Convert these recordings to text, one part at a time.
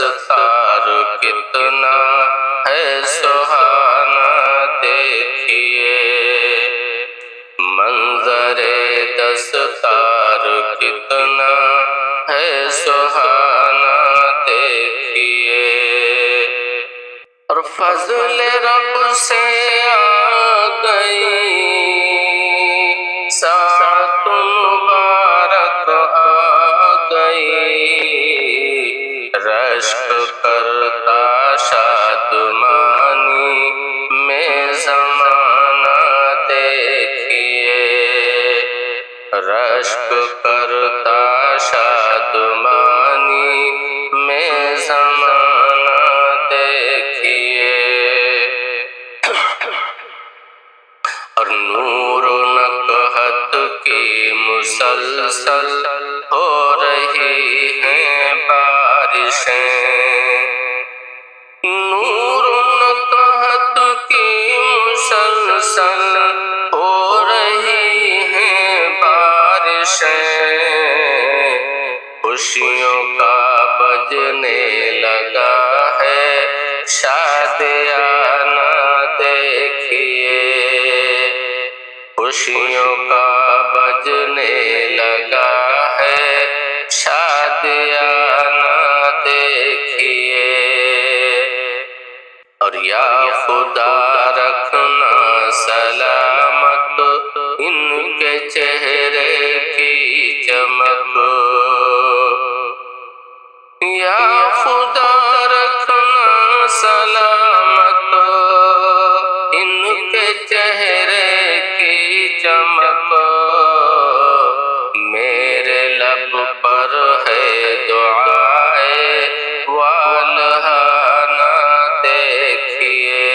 دستار کتنا ہے سہانا دیکھیے، منظر دستار کتنا ہے سہانا دیکھیے، اور فضل رب سے آ گئی ساعت مبارک آ گئی، رشک کرتا شادمانی میں زمانہ دیکھیے، رشک کرتا شادمانی میں زمانہ دیکھیے، اور نور و نقحت کی مسلسل ہو رہی ہیں بارشیں، نور و نقحت کی مسلسل ہو رہی ہیں بارشیں، خوشیوں کا بجنے لگا ہے شادیانہ دیکھیے، خوشیوں کا بجنے لگا ہے شادیانہ دیکھیے، اور یا خدا رکھنا سلامت ان کے چہرے کی چمک، یا خدا رکھنا سلامت ان کے چہرے کی چمک، میرے لب پر ہے دعائے والہانہ دیکھیے،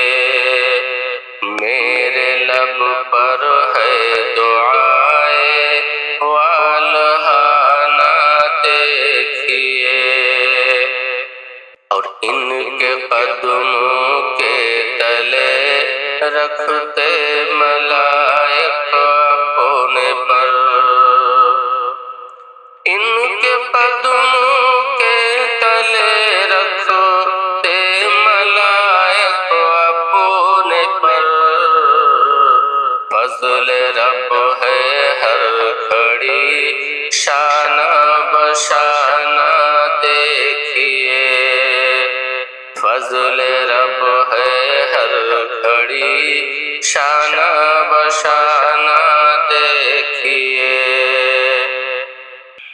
میرے لب پر ہے دعائے والہانہ دیکھیے، اور ان کے قدموں کے تلے رکھتے ملائک اپنے پر، ان کے قدموں کے تلے رکھتے ملائک اپنے پر، فضل رب ہے ہر گھڑی شانہ بشانہ دیکھیے، فضل رب ہے ہر گھڑی شانہ بشانہ دیکھیے،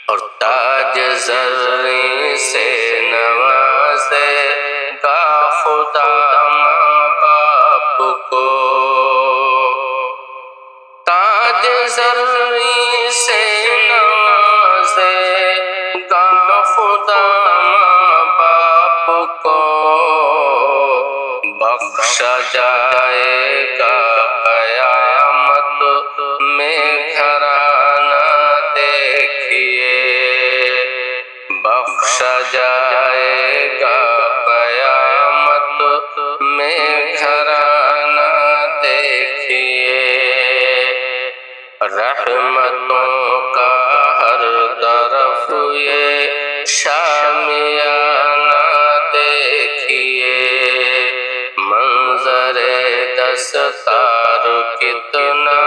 اور تاج زریں سے نوازے گا خدا ماں باپ کو، تاج زریں سے نوازے گا خدا ماں باپ کو، بخشا جائے گا قیامت میں گھرانہ دیکھیے، بخشا جائے گا قیامت میں گھرانہ دیکھیے، رحمتوں کا ہر طرف یہ شامیانہ دیکھیے، منظر دستار کتنا